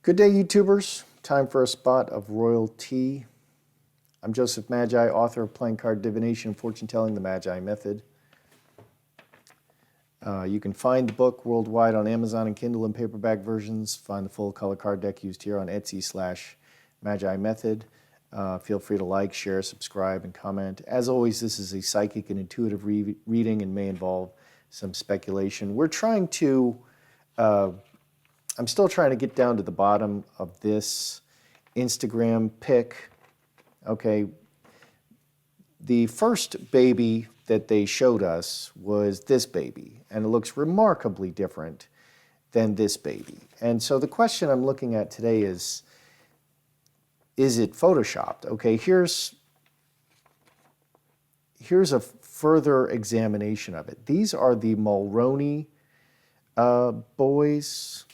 Good day, YouTubers. Time for a spot of royal tea. I'm Joseph Magi, author of Playing Card Divination, Fortune Telling, the Magi Method. You can find the book worldwide on Amazon and Kindle and paperback versions. Find the full color card deck used here on Etsy/Magi Method. Feel free to like, share, subscribe, and comment. As always, this is a psychic and intuitive reading and may involve some speculation. I'm still trying to get down to the bottom of this Instagram pic. Okay, the first baby that they showed us was this baby, and it looks remarkably different than this baby. And so the question I'm looking at today is it Photoshopped? Okay, here's a further examination of it. These are the Mulroney boys.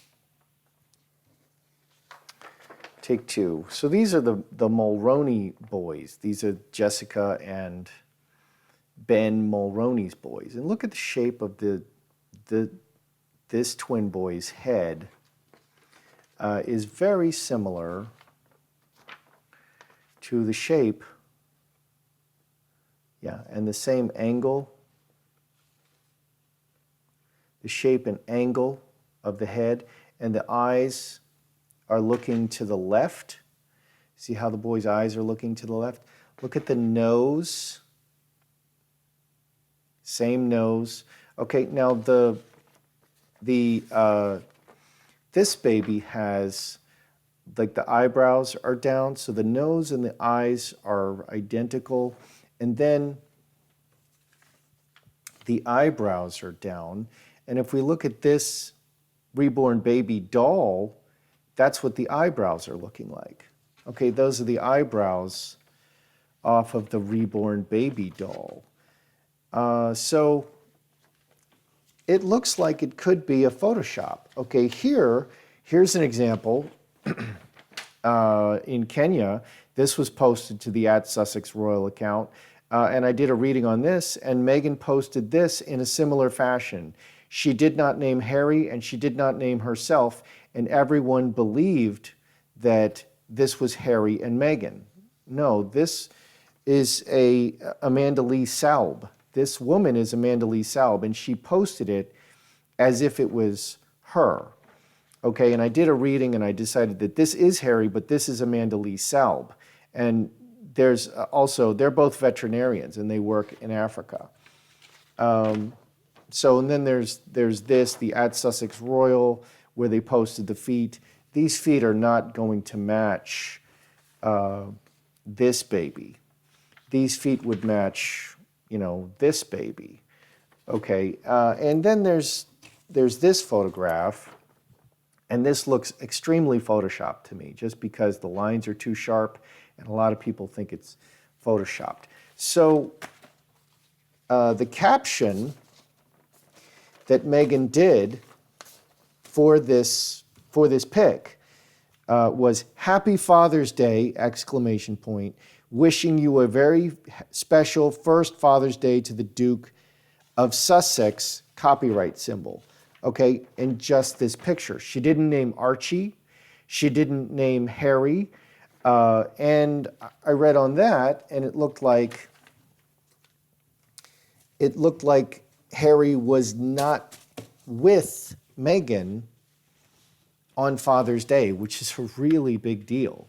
Take two. So these are the Mulroney boys. These are Jessica and Ben Mulroney's boys. And look at the shape of this twin boy's head is very similar to the shape, and the same angle, the shape and angle of the head, and the eyes are looking to the left. See how the boy's eyes are looking to the left? Look at the nose. Same nose. Okay, now this baby has, like, the eyebrows are down, so the nose and the eyes are identical, and then the eyebrows are down. And if we look at this reborn baby doll, that's what the eyebrows are looking like. Okay, those are the eyebrows off of the reborn baby doll. So it looks like it could be a Photoshop. Okay, here's an example. In Kenya, this was posted to the @Sussex Royal account, and I did a reading on this, and Meghan posted this in a similar fashion. She did not name Harry, and she did not name herself, and everyone believed that this was Harry and Meghan. No, this is Amanda Lee Salb. This woman is Amanda Lee Salb, and she posted it as if it was her. Okay, and I did a reading, and I decided that this is Harry, but this is Amanda Lee Salb. And there's also, they're both veterinarians, and they work in Africa. And then there's this, the @Sussex Royal, where they posted the feet. These feet are not going to match this baby. These feet would match, this baby. Okay, and then there's this photograph, and this looks extremely Photoshopped to me, just because the lines are too sharp, and a lot of people think it's Photoshopped. So the caption that Meghan did for this pic was "Happy Father's Day!" ! Wishing you a very special first Father's Day to the Duke of Sussex, copyright symbol. Okay, in just this picture. She didn't name Archie. She didn't name Harry. And I read on that, and it looked like Harry was not with Meghan on Father's Day, which is a really big deal.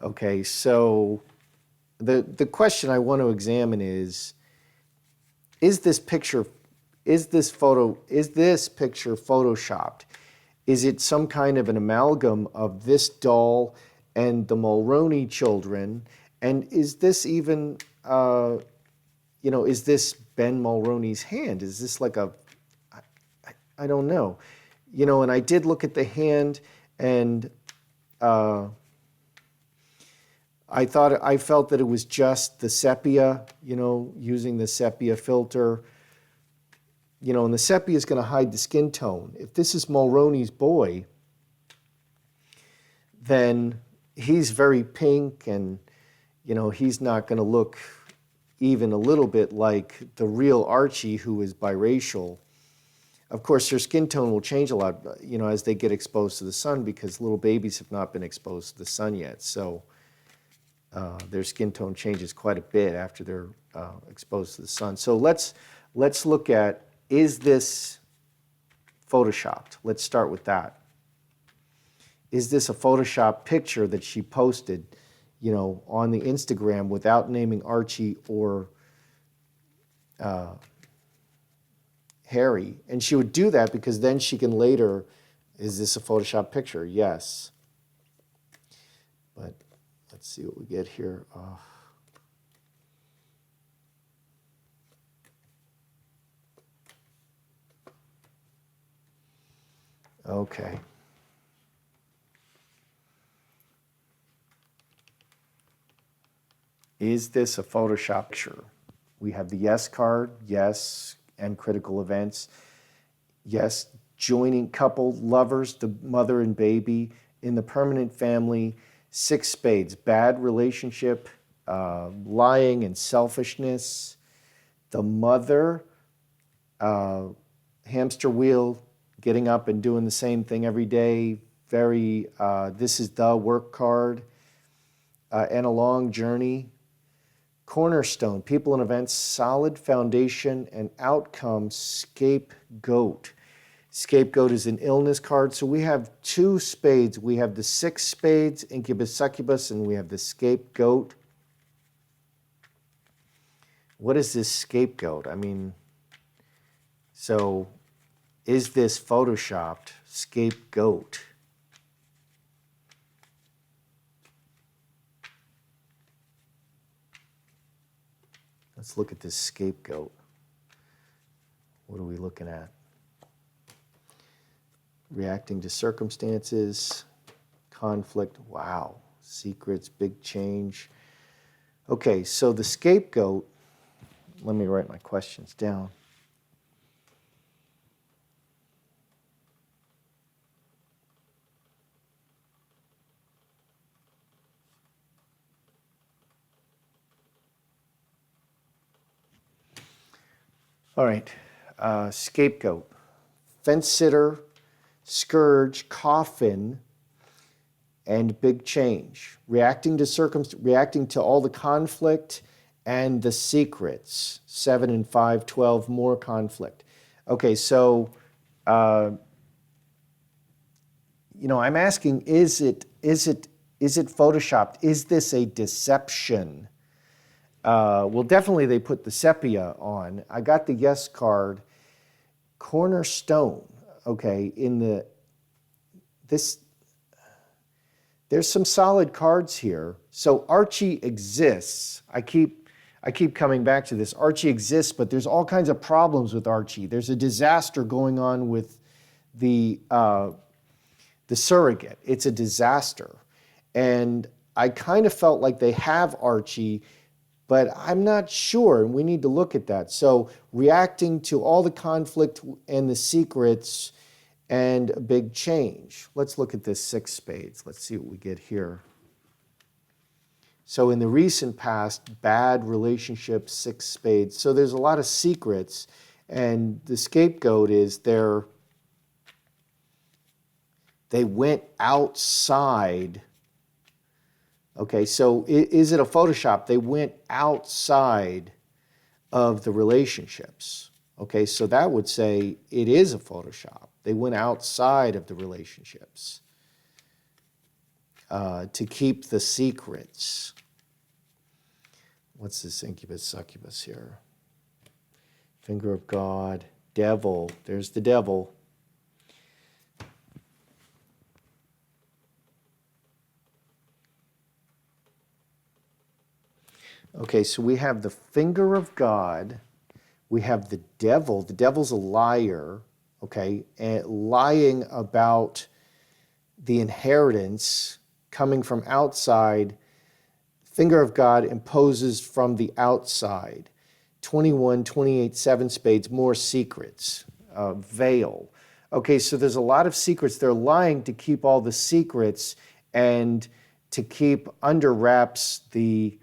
Okay, so the question I want to examine is this picture Photoshopped? Is it some kind of an amalgam of this doll and the Mulroney children? And is this even, is this Ben Mulroney's hand? Is this like I don't know. And I did look at the hand, and I felt that it was just the sepia, using the sepia filter. And the sepia is going to hide the skin tone. If this is Mulroney's boy, then he's very pink, and, he's not going to look even a little bit like the real Archie, who is biracial. Of course, their skin tone will change a lot, as they get exposed to the sun, because little babies have not been exposed to the sun yet. So their skin tone changes quite a bit after they're exposed to the sun. So let's look at, is this photoshopped? Let's start with that. Is this a Photoshop picture that she posted, on the Instagram without naming Archie or Harry? And she would do that because then she can later, is this a Photoshop picture? Yes. But let's see what we get here. Okay. Is this a Photoshop picture? We have the yes card, yes, and critical events. Yes, joining couple, lovers, the mother and baby, in the permanent family, 6 spades, bad relationship, lying and selfishness, the mother, hamster wheel, getting up and doing the same thing every day, very, this is the work card, and a long journey. Cornerstone, people and events, solid foundation and outcome, scapegoat. Scapegoat is an illness card. So we have 2 spades. We have the 6 spades, incubus, succubus, and we have the scapegoat. What is this scapegoat? So is this photoshopped scapegoat? Let's look at this scapegoat. What are we looking at? Reacting to circumstances, conflict, wow, secrets, big change. Okay, so the scapegoat, let me write my questions down. All right, scapegoat, fence sitter, scourge, coffin, and big change. Reacting to all the conflict and the secrets. 7 and 5, 12, more conflict. Okay, so I'm asking, is it photoshopped? Is this a deception? Well, definitely they put the sepia on. I got the yes card. Cornerstone. Okay, there's some solid cards here. So Archie exists. I keep coming back to this. Archie exists, but there's all kinds of problems with Archie. There's a disaster going on with the surrogate. It's a disaster. And I kind of felt like they have Archie, but I'm not sure, and we need to look at that. So reacting to all the conflict and the secrets and a big change. Let's look at this 6 spades. Let's see what we get here. So in the recent past, bad relationships, 6 spades. So there's a lot of secrets, and the scapegoat is they went outside. Okay, so is it a Photoshop? They went outside of the relationships. Okay, so that would say it is a Photoshop. They went outside of the relationships to keep the secrets. What's this incubus, succubus here? Finger of God, devil. There's the devil. Okay, so we have the finger of God. We have the devil. The devil's a liar, okay, and lying about the inheritance coming from outside. Finger of God imposes from the outside. 21, 28, 7 spades, more secrets. Veil. Okay, so there's a lot of secrets. They're lying to keep all the secrets and to keep under wraps the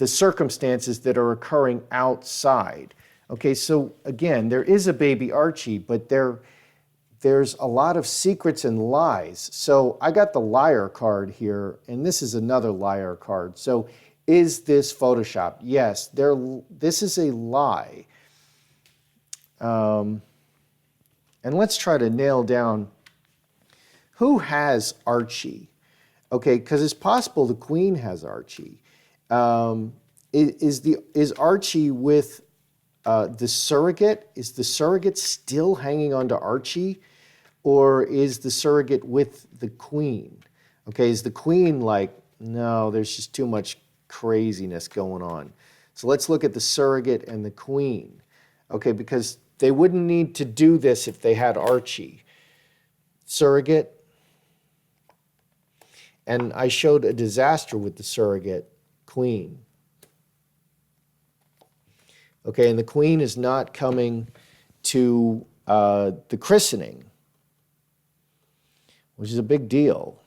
circumstances that are occurring outside. Okay, so again, there is a baby Archie, but there's a lot of secrets and lies. So I got the liar card here, and this is another liar card. So is this Photoshop? Yes, this is a lie. And let's try to nail down who has Archie. Okay, because it's possible the Queen has Archie. Is Archie with the surrogate? Is the surrogate still hanging on to Archie? Or is the surrogate with the Queen? Okay, is the Queen like, no, there's just too much craziness going on. So let's look at the surrogate and the Queen. Okay, because they wouldn't need to do this if they had Archie. Surrogate. And I showed a disaster with the surrogate Queen. Okay, and the Queen is not coming to the christening, which is a big deal.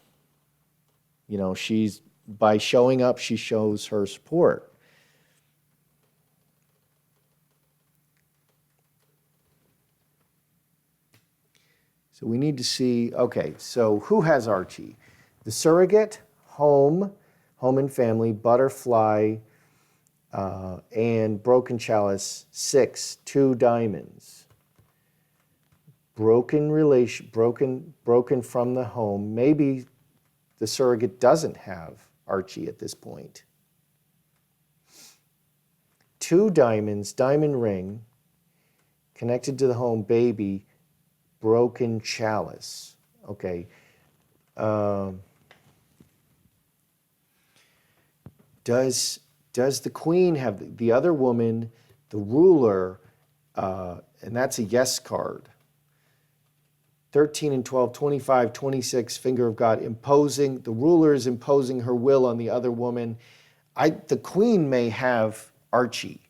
You know, by showing up, she shows her support. So we need to see, okay, so who has Archie? The surrogate, home and family, butterfly, and broken chalice, 6, 2 diamonds. Broken relation, broken from the home. Maybe the surrogate doesn't have Archie at this point. 2 diamonds, diamond ring, connected to the home, baby, broken chalice. Okay. Does the Queen have the other woman, the ruler, and that's a yes card. 13 and 12, 25, 26, finger of God, imposing. The ruler is imposing her will on the other woman. The Queen may have Archie.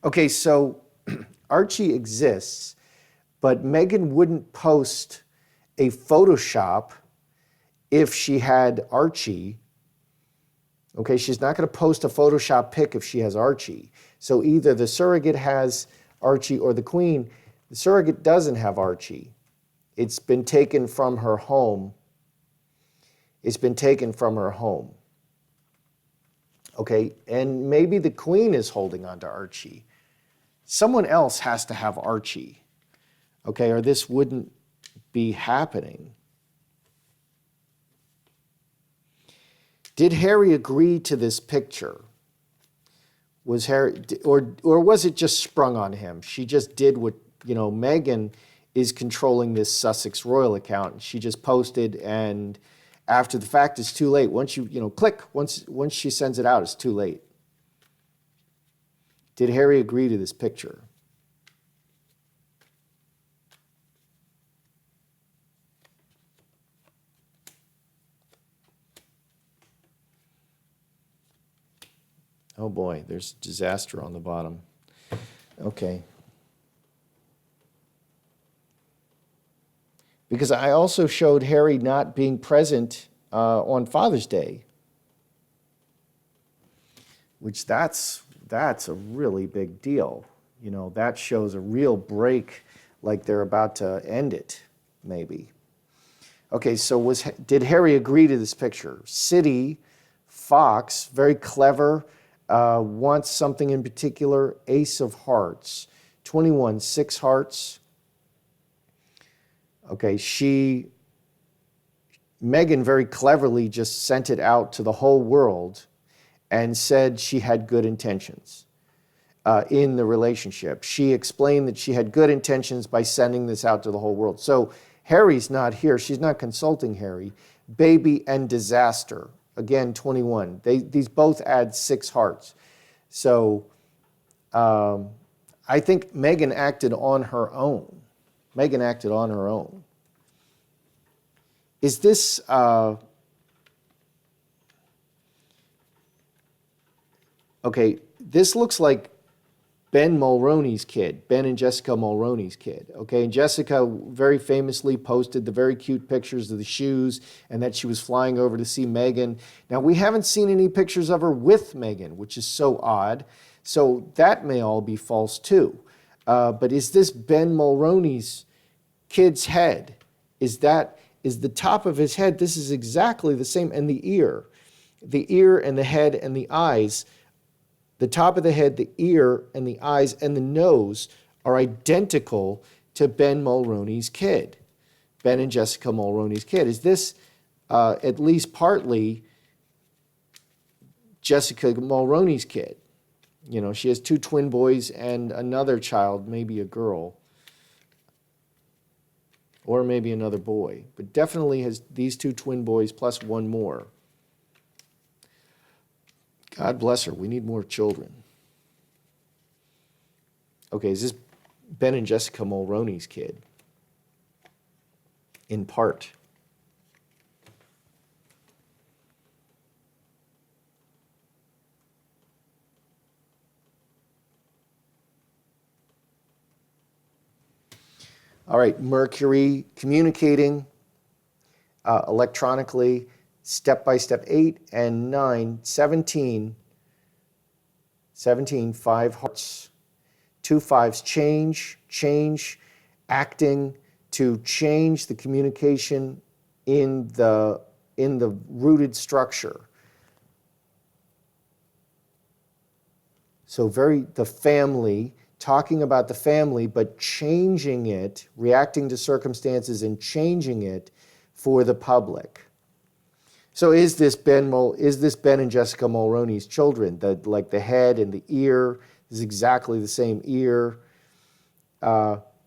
Okay, so Archie exists, but Meghan wouldn't post a Photoshop if she had Archie. Okay, she's not going to post a Photoshop pic if she has Archie. So either the surrogate has Archie or the Queen. The surrogate doesn't have Archie. It's been taken from her home. It's been taken from her home. Okay, and maybe the Queen is holding on to Archie. Someone else has to have Archie. Okay, or this wouldn't be happening. Did Harry agree to this picture? Was Harry, or was it just sprung on him? She just did what, Meghan is controlling this Sussex Royal account. She just posted, and after the fact, it's too late. Once click, once she sends it out, it's too late. Did Harry agree to this picture? Oh boy, there's disaster on the bottom. Okay. Because I also showed Harry not being present on Father's Day, which that's a really big deal. That shows a real break, like they're about to end it, maybe. Okay, so did Harry agree to this picture? City, Fox, very clever, wants something in particular, Ace of Hearts, 21, 6 hearts. Okay, Meghan very cleverly just sent it out to the whole world and said she had good intentions in the relationship. She explained that she had good intentions by sending this out to the whole world. So Harry's not here. She's not consulting Harry. Baby and disaster. Again, 21. These both add 6 hearts. So I think Meghan acted on her own. Meghan acted on her own. Is this... okay, this looks like Ben Mulroney's kid, Ben and Jessica Mulroney's kid, okay? And Jessica very famously posted the very cute pictures of the shoes and that she was flying over to see Meghan. Now, we haven't seen any pictures of her with Meghan, which is so odd. So that may all be false too. But is this Ben Mulroney's kid's head? Is the top of his head? This is exactly the same. And the ear and the head and the eyes, the top of the head, the ear and the eyes and the nose are identical to Ben Mulroney's kid, Ben and Jessica Mulroney's kid. Is this at least partly Jessica Mulroney's kid? You know, she has 2 twin boys and another child, maybe a girl, or maybe another boy, but definitely has these 2 twin boys plus 1 more. God bless her. We need more children. Okay, is this Ben and Jessica Mulroney's kid? In part. All right, Mercury communicating electronically, step by step, 8 and 9, 17, 5 hearts, 2 5s, change, acting to change the communication in the rooted structure. So the family, talking about the family, but changing it, reacting to circumstances and changing it for the public. So is this Ben and Jessica Mulroney's children? Like the head and the ear is exactly the same ear,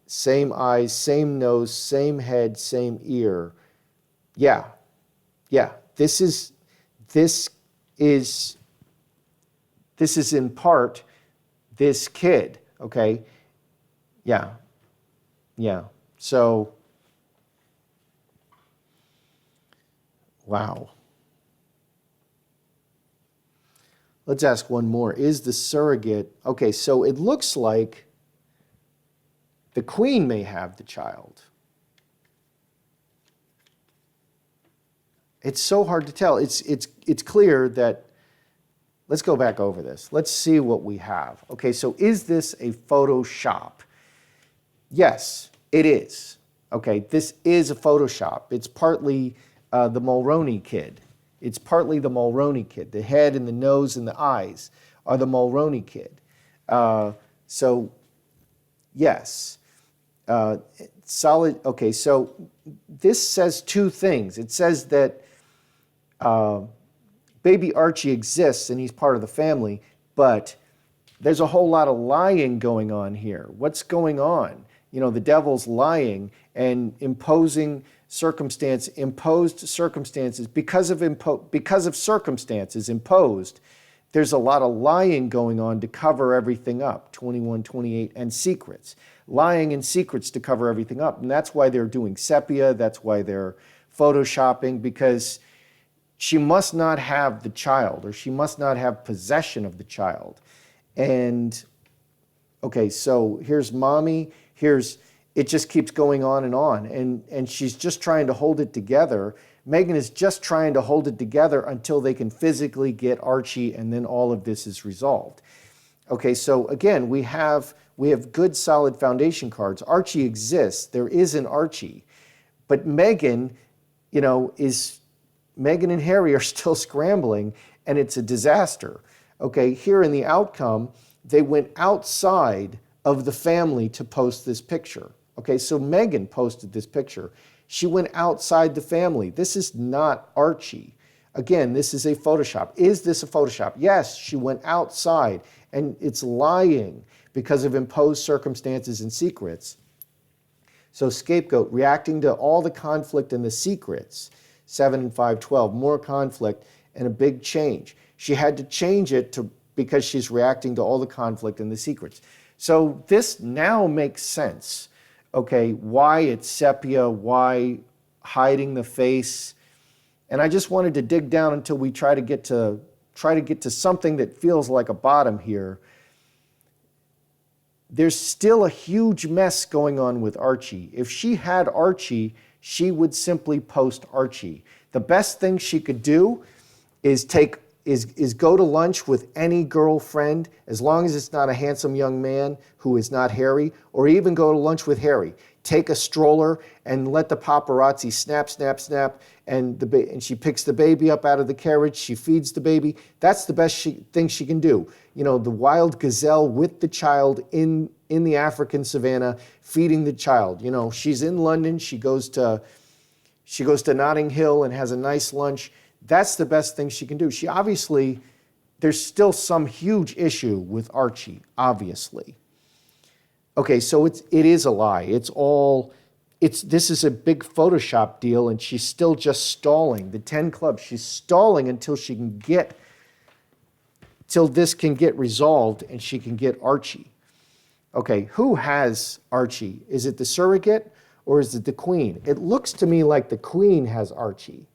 same eyes, same nose, same head, same ear. Yeah. This is in part this kid. Okay. Yeah. So, wow. Let's ask one more. Is the surrogate... Okay, so it looks like the queen may have the child. It's so hard to tell. It's clear that... Let's go back over this. Let's see what we have. Okay, so is this a Photoshop? Yes, it is. Okay, this is a Photoshop. It's partly the Mulroney kid. It's partly the Mulroney kid. The head and the nose and the eyes are the Mulroney kid. So, yes. Solid. Okay, so this says 2 things. It says that baby Archie exists and he's part of the family, but there's a whole lot of lying going on here. What's going on? You know, the devil's lying and imposed circumstances, because of circumstances imposed, there's a lot of lying going on to cover everything up, 21, 28, and secrets. Lying and secrets to cover everything up. And that's why they're doing sepia, that's why they're photoshopping, because she must not have the child, or she must not have possession of the child. And, okay, so here's mommy, it just keeps going on, and she's just trying to hold it together. Meghan is just trying to hold it together until they can physically get Archie, and then all of this is resolved. Okay, so again, we have good solid foundation cards. Archie exists, there is an Archie, but Meghan, Meghan and Harry are still scrambling, and it's a disaster. Okay, here in the outcome, they went outside of the family to post this picture. Okay, so Meghan posted this picture. She went outside the family. This is not Archie. Again, this is a Photoshop. Is this a Photoshop? Yes, she went outside, and it's lying because of imposed circumstances and secrets. So scapegoat, reacting to all the conflict and the secrets. 7 and 5, 12, more conflict and a big change. She had to change it because she's reacting to all the conflict and the secrets. So this now makes sense. Okay, why it's sepia, why hiding the face. And I just wanted to dig down until we try to get to something that feels like a bottom here. There's still a huge mess going on with Archie. If she had Archie, she would simply post Archie. The best thing she could do is take is go to lunch with any girlfriend, as long as it's not a handsome young man who is not Harry, or even go to lunch with Harry. Take a stroller and let the paparazzi snap, snap, snap, and she picks the baby up out of the carriage, she feeds the baby. That's the best thing she can do. You know, the wild gazelle with the child in the African savannah, feeding the child. You know, she's in London, she goes to Notting Hill and has a nice lunch. That's the best thing she can do. She obviously, there's still some huge issue with Archie, obviously. Okay, so it is a lie. This is a big Photoshop deal, and she's still just stalling. The 10 Club, she's stalling until this can get resolved and she can get Archie. Okay, who has Archie? Is it the surrogate or is it the Queen? It looks to me like the Queen has Archie,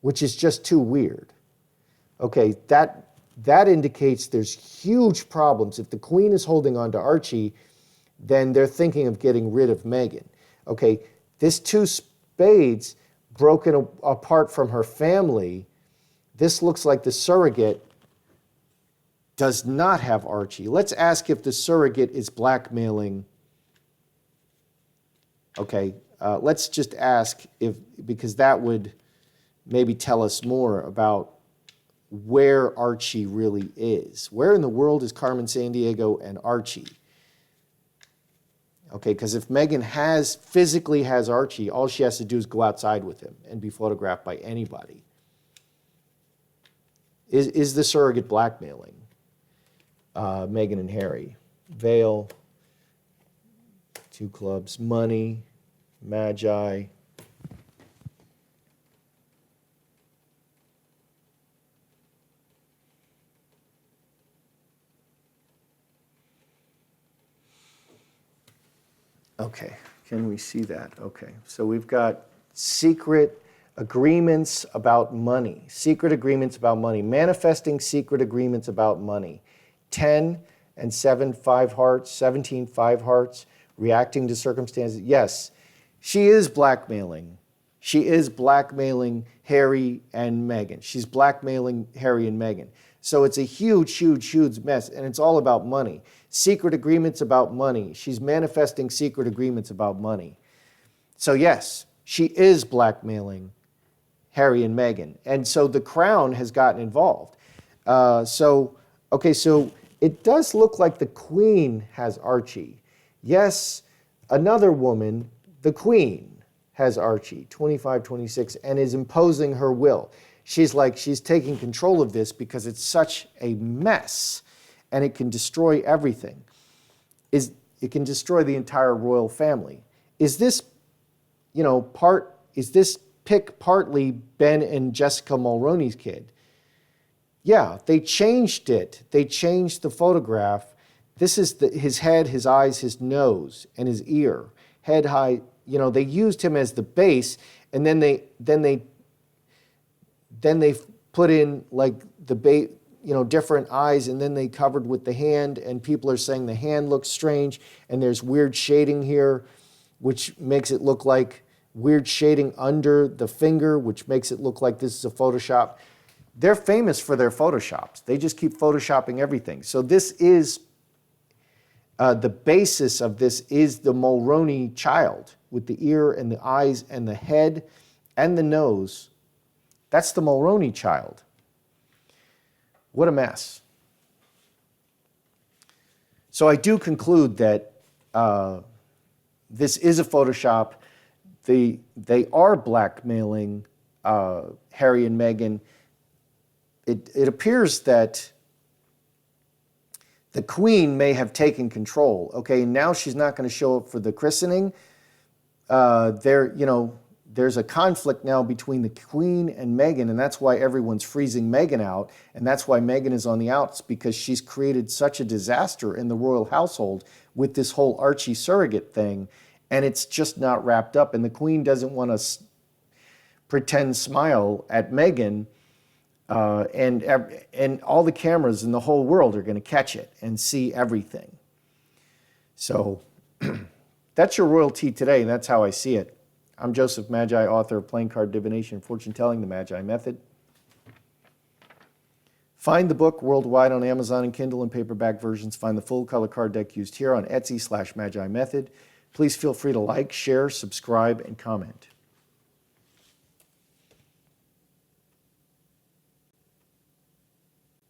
which is just too weird. Okay, that indicates there's huge problems. If the Queen is holding on to Archie, then they're thinking of getting rid of Meghan. Okay, this 2 spades broken apart from her family, this looks like the surrogate does not have Archie. Let's ask if the surrogate is blackmailing. Okay, let's just ask because that would maybe tell us more about where Archie really is. Where in the world is Carmen Sandiego and Archie? Okay, because if Meghan physically has Archie, all she has to do is go outside with him and be photographed by anybody. Is the surrogate blackmailing Meghan and Harry? Veil, 2 Clubs, money, Magi. Okay, can we see that? Okay, so we've got secret agreements about money, manifesting secret agreements about money. 10 and 7, 5 hearts, 17, 5 hearts, reacting to circumstances. Yes, she is blackmailing. She is blackmailing Harry and Meghan. She's blackmailing Harry and Meghan. So it's a huge, huge, huge mess, and it's all about money. Secret agreements about money. She's manifesting secret agreements about money. So yes, she is blackmailing Harry and Meghan. And so the Crown has gotten involved. So it does look like the Queen has Archie. Yes, another woman, the Queen, has Archie, 25, 26, and is imposing her will. She's taking control of this because it's such a mess and it can destroy everything. It can destroy the entire royal family. Is this pic partly Ben and Jessica Mulroney's kid? Yeah, they changed it. They changed the photograph. This is his head, his eyes, his nose, and his ear. Head high, they used him as the base, and then they put in different eyes, and then they covered with the hand, and people are saying the hand looks strange, and there's weird shading here, which makes it look like weird shading under the finger, which makes it look like this is a Photoshop. They're famous for their Photoshops. They just keep Photoshopping everything. So this is, the basis of this is the Mulroney child with the ear and the eyes and the head and the nose. That's the Mulroney child. What a mess. So I do conclude that this is a Photoshop. They are blackmailing Harry and Meghan. It appears that the Queen may have taken control. Okay, now she's not going to show up for the christening. There's a conflict now between the Queen and Meghan, and that's why everyone's freezing Meghan out, and that's why Meghan is on the outs, because she's created such a disaster in the royal household with this whole Archie surrogate thing, and it's just not wrapped up, and the Queen doesn't want to pretend smile at Meghan, and all the cameras in the whole world are going to catch it and see everything. So that's your royalty today, and that's how I see it. I'm Joseph Magi, author of Playing Card Divination, Fortune Telling, the Magi Method. Find the book worldwide on Amazon and Kindle and paperback versions. Find the full color card deck used here on Etsy/Magi Method. Please feel free to like, share, subscribe, and comment.